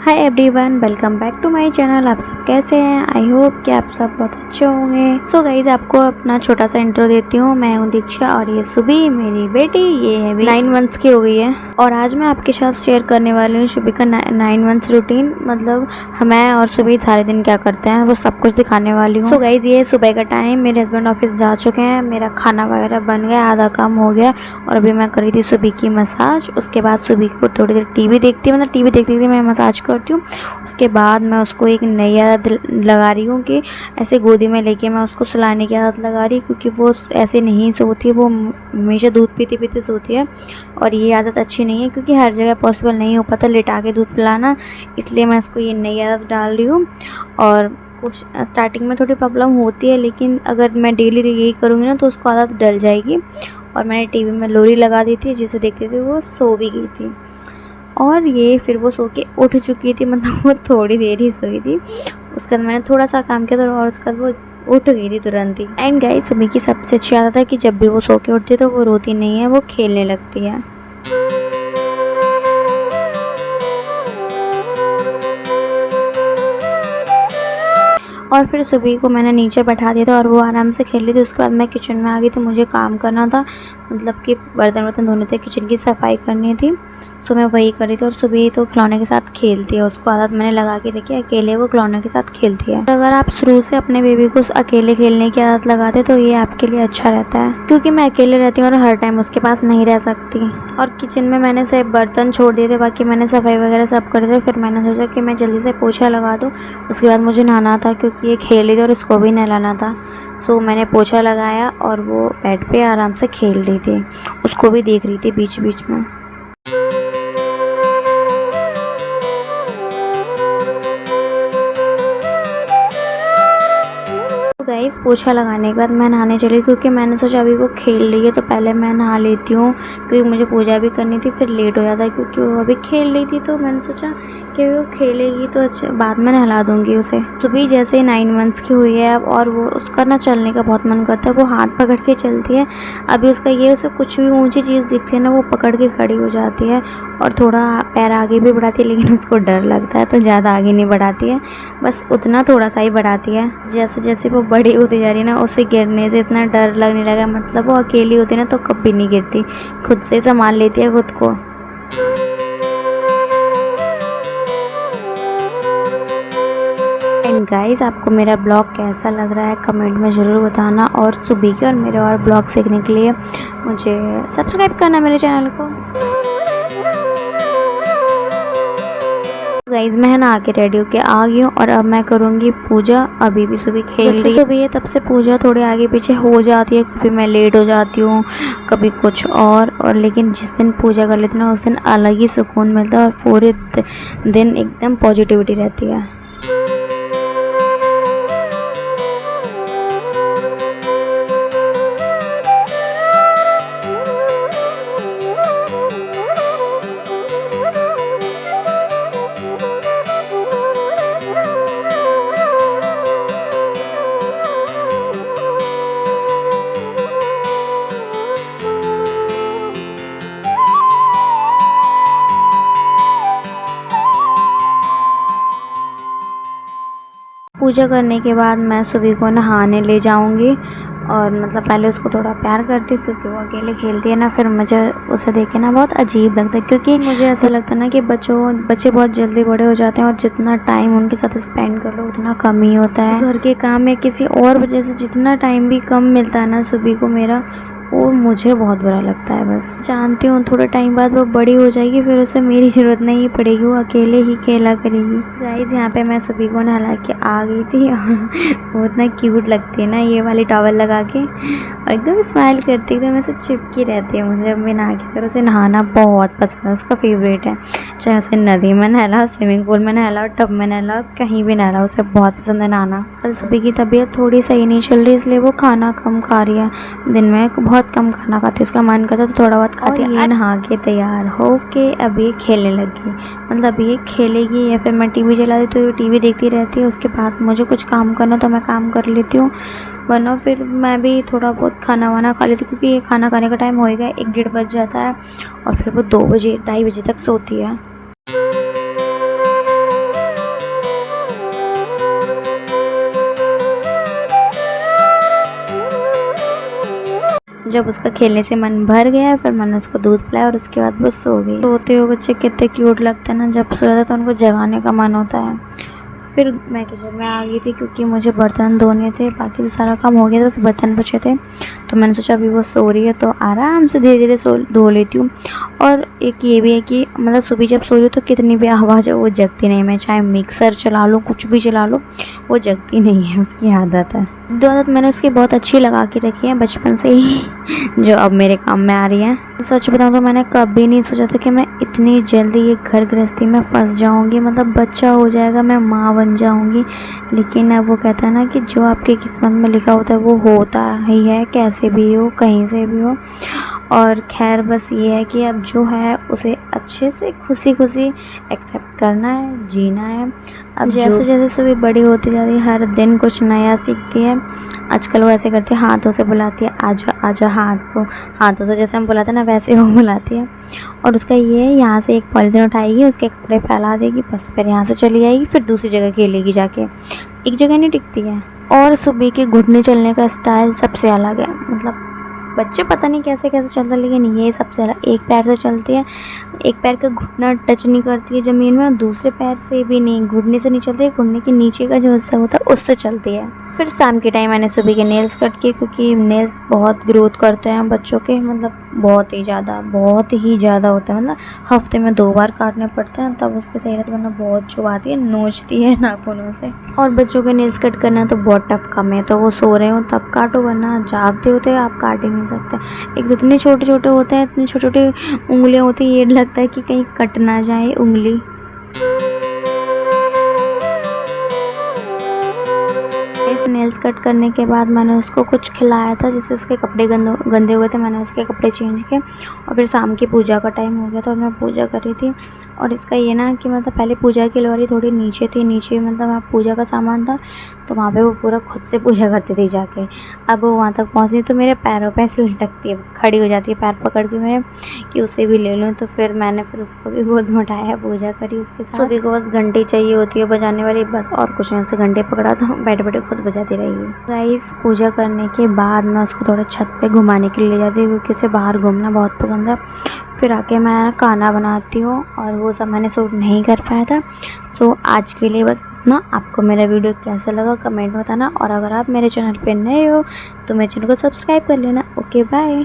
Hi everyone, welcome back to my channel. आप सब कैसे हैं? आई होप कि आप सब बहुत अच्छे होंगे। सो गाइज, आपको अपना छोटा सा इंट्रो देती हूँ। मैं हूँ दीक्षा और ये सुबी मेरी बेटी, ये है 9 मंथ्स की हो गई है। और आज मैं आपके साथ शेयर करने वाली हूँ सुबी का 9 मंथ्स रूटीन। मतलब मैं और सुबी सारे दिन क्या करते हैं वो सब कुछ दिखाने वाली हूँ। सो गाइज, ये सुबह का टाइम, मेरे हस्बैंड ऑफिस जा चुके हैं, मेरा खाना वगैरह बन गया, आधा काम हो गया और अभी मैं करी थी सुबी की मसाज। उसके बाद सुबी को थोड़ी देर टीवी देखती है, मतलब टीवी देखती थी, मैं मसाज करती हूँ। उसके बाद मैं उसको एक नई आदत लगा रही हूँ कि ऐसे गोदी में लेके मैं उसको सुलाने की आदत लगा रही हूँ, क्योंकि वो ऐसे नहीं सोती है, वो हमेशा दूध पीते पीते सोती है और ये आदत अच्छी नहीं है, क्योंकि हर जगह पॉसिबल नहीं हो पाता लेटा के दूध पिलाना। इसलिए मैं उसको ये नई आदत डाल रही हूँ। और कुछ स्टार्टिंग में थोड़ी प्रॉब्लम होती है, लेकिन अगर मैं डेली यही करूँगी ना तो उसको आदत डल जाएगी। और मैंने टीवी में लोरी लगा दी थी, जिसे देखते थे वो सो भी गई थी। और ये फिर वो सो के उठ चुकी थी, मतलब वो थोड़ी देर ही सोई थी। उसके बाद मैंने थोड़ा सा काम किया था और उसके बाद वो उठ गई थी तुरंत ही। एंड गाइस, सुबह की सबसे अच्छी आदत है कि जब भी वो सो के उठती है तो वो रोती नहीं है, वो खेलने लगती है। और फिर सुबह को मैंने नीचे बैठा दिया था और वो आराम से खेल रही थी। उसके बाद मैं किचन में आ गई थी, मुझे काम करना था, मतलब कि बर्तन वर्तन धोने थे, किचन की सफाई करनी थी। सो मैं वही कर रही थी। और सुबह तो खिलौने के साथ खेलती है, उसको आदत मैंने लगा के रखी है, अकेले वो खिलौने के साथ खेलती है। और अगर आप शुरू से अपने बेबी को अकेले खेलने की आदत लगाते तो ये आपके लिए अच्छा रहता है, क्योंकि मैं अकेले रहती हूँ और हर टाइम उसके पास नहीं रह सकती। और किचन में मैंने सिर्फ बर्तन छोड़ दिए थे, बाकी मैंने सफाई वगैरह सब कर थे। फिर मैंने सोचा कि मैं जल्दी से पोछा लगा दूँ। उसके बाद मुझे नहाना था, क्योंकि ये खेल रही थी और इसको भी नहलाना था। सो मैंने पोछा लगाया और वो बेड पे आराम से खेल रही थी, उसको भी देख रही थी बीच बीच में। तो गाइस, पोछा लगाने के बाद मैं नहाने चली, क्योंकि मैंने सोचा अभी वो खेल रही है तो पहले मैं नहा लेती हूँ, क्योंकि मुझे पूजा भी करनी थी, फिर लेट हो जाता है, क्योंकि वो अभी खेल रही थी। तो मैंने सोचा कि वो खेलेगी तो अच्छा बाद में नहला दूँगी उसे। सुबह जैसे 9 मंथ्स की हुई है अब, और वो उसका ना चलने का बहुत मन करता है, वो हाथ पकड़ के चलती है। अभी उसका ये, उसे कुछ भी ऊँची चीज़ दिखती है ना वो पकड़ के खड़ी हो जाती है और थोड़ा पैर आगे भी बढ़ाती है, लेकिन उसको डर लगता है तो ज़्यादा आगे नहीं बढ़ाती है, बस उतना थोड़ा सा ही बढ़ाती है। जैसे जैसे वो बड़ी होती जा रही है ना, उससे गिरने से इतना डर लगने लगा। मतलब वो अकेली होती है ना तो कभी नहीं गिरती, खुद से संभाल लेती है खुद को। एंड गाइस, आपको मेरा ब्लॉग कैसा लग रहा है कमेंट में ज़रूर बताना। और सुबह के और मेरे और ब्लॉग सीखने के लिए मुझे सब्सक्राइब करना मेरे चैनल को। गाइज, मैं नहा के रेडी होके आ गई हूँ और अब मैं करूँगी पूजा। अभी भी सुबह खेल रही है, सुबह है तब से पूजा थोड़े आगे पीछे हो जाती है, कभी मैं लेट हो जाती हूँ, कभी कुछ और लेकिन जिस दिन पूजा कर लेती हूँ ना उस दिन अलग ही सुकून मिलता है और पूरे दिन एकदम पॉजिटिविटी रहती है। पूजा करने के बाद मैं सुबह को नहाने ले जाऊंगी और मतलब पहले उसको थोड़ा प्यार करती हूँ, क्योंकि वो अकेले खेलती है ना, फिर मुझे उसे देख के ना बहुत अजीब लगता है, क्योंकि मुझे ऐसा लगता है ना कि बच्चे बहुत जल्दी बड़े हो जाते हैं और जितना टाइम उनके साथ स्पेंड कर लो उतना कम ही होता है। घर के काम में किसी और वजह से जितना टाइम भी कम मिलता है ना सुबह को मेरा, वो मुझे बहुत बुरा लगता है। बस जानती हूँ थोड़ा टाइम बाद वो बड़ी हो जाएगी, फिर उसे मेरी ज़रूरत नहीं पड़ेगी, वो अकेले ही खेला करेगी। गाइस, यहाँ पे मैं सुबह को नहला के आ गई थी और वो इतना क्यूट लगती है ना ये वाली टॉवल लगा के, और एकदम स्माइल करती है, एकदम ऐसे चिपकी रहती है मुझे जब मैं नहा के। फिर उसे नहाना बहुत पसंद है, उसका फेवरेट है, चाहे उसे नदी में नहला, स्विमिंग पूल में नहला, टब में नहला, कहीं भी नहला, उसे बहुत पसंद है नहाना। कल सुबह की तबीयत थोड़ी सही नहीं चल रही, इसलिए वो खाना कम खा रही है, दिन में बहुत कम खाना खाती है, उसका मन करता तो थोड़ा बहुत खाती है। ये नहा के तैयार हो के अभी खेलने लगी, मतलब ये खेलेगी या फिर मैं टीवी चला दी तो ये टीवी देखती रहती है। उसके बाद मुझे कुछ काम करना तो मैं काम कर लेती हूँ, वरना फिर मैं भी थोड़ा बहुत खाना वाना खा लेती हूँ, क्योंकि ये खाना खाने का टाइम होएगा 1-1:30 बज जाता है और फिर वो 2 बजे 2:30 बजे तक सोती है। जब उसका खेलने से मन भर गया फिर मैंने उसको दूध पिलाया और उसके बाद वो सो गई। सोते हुए बच्चे कितने क्यूट लगते हैं ना, जब सो जाते हैं तो उनको जगाने का मन होता है। फिर मैं किचन में आ गई थी क्योंकि मुझे बर्तन धोने थे, बाकी तो सारा काम हो गया था, बस बर्तन बचे थे। तो मैंने सोचा अभी वो सो रही है तो आराम से धीरे धीरे धो लेती हूँ। और एक ये भी है कि मतलब सुबह जब सो रही हूँ तो कितनी भी आवाज़ हो वो जगती नहीं। मैं चाहे मिक्सर चला लूँ, कुछ भी चला लो, वो जगती नहीं है, उसकी आदत है। जो आदत मैंने उसकी बहुत अच्छी लगा के रखी है बचपन से ही जो अब मेरे काम में आ रही है। सच बताऊँ तो मैंने कभी नहीं सोचा था कि मैं इतनी जल्दी ये घर गृहस्थी में फंस जाऊँगी, मतलब बच्चा हो जाएगा, मैं माँ बन जाऊँगी। लेकिन अब वो कहता है ना कि जो आपकी किस्मत में लिखा होता है वो होता ही है, कैसे भी हो, कहीं से भी हो। और खैर बस ये है कि अब जो है उसे अच्छे से खुशी खुशी एक्सेप्ट करना है, जीना है। अब जैसे जैसे सुबह बड़ी होती जाती है हर दिन कुछ नया सीखती है। आजकल वो ऐसे करती है, हाथों से बुलाती है, आजा आजा, हाथों से जैसे हम बुलाते हैं ना वैसे वो बुलाती है। और उसका ये है, यहाँ से एक पॉलीथिन उठाएगी, उसके कपड़े फैला देगी, बस फिर यहाँ से चली जाएगी, फिर दूसरी जगह खेलेगी जाके, एक जगह नहीं टिकती है। और सुबह के घुटने चलने का स्टाइल सबसे अलग है, मतलब बच्चे पता नहीं कैसे कैसे चलते, लेकिन ये सबसे अलग, एक पैर से चलती है, एक पैर का घुटना टच नहीं करती है ज़मीन में, और दूसरे पैर से भी नहीं, घुटने से नहीं चलती है, घुटने के नीचे का जो हिस्सा होता है उससे चलती है। फिर शाम के टाइम मैंने सुबह के नेल्स कट किए, क्योंकि नेल्स बहुत ग्रोथ करते हैं बच्चों के, मतलब बहुत ही ज़्यादा होता है, मतलब हफ्ते में 2 बार काटने पड़ते हैं तब उसके सही रहता है, वरना बहुत चुभाती है, नोचती है नाखूनों से। और बच्चों के नेल्स कट करना तो बहुत टफ काम है, तो वो सो रहे हो तब काटो, वरना जागते होते आप काट ही नहीं सकते। एक तो इतने छोटे छोटे होते हैं, इतनी छोटी छोटी उंगलियां होती है, ये लगता है कि कहीं कट ना जाए उंगली। इस नेल्स कट करने के बाद मैंने उसको कुछ खिलाया था, जिससे उसके कपड़े गंदे हुए थे, मैंने उसके कपड़े चेंज किए। और फिर शाम की पूजा का टाइम हो गया था और मैं पूजा कर रही थी। और इसका ये ना कि मतलब पहले पूजा की लोरी थोड़ी नीचे थी, नीचे मतलब वहाँ पूजा का सामान था, तो वहाँ पे वो पूरा खुद से पूजा करती थी जाके। अब वो वहाँ तक पहुँची तो मेरे पैरों पे ऐसे लटकती है, खड़ी हो जाती है पैर पकड़ के मेरे कि उसे भी ले लूँ। तो फिर मैंने उसको भी गोद में उठाया, पूजा करी उसके साथ। सुबह को बस घंटी चाहिए होती है बजाने वाली, बस और कुछ नहीं, से घंटे पकड़ा तो बैठे बैठे खुद बजाती रहेगी। गाइस पूजा करने के बाद मैं उसको थोड़ा छत पे घुमाने के लिए ले जाती हूँ, क्योंकि उसे बाहर घूमना बहुत पसंद है। फिर आके मैं खाना बनाती हूँ, और वो सब मैंने शूट नहीं कर पाया था। सो आज के लिए बस इतना। आपको मेरा वीडियो कैसा लगा कमेंट में बताना, और अगर आप मेरे चैनल पे नए हो तो मेरे चैनल को सब्सक्राइब कर लेना। Okay bye.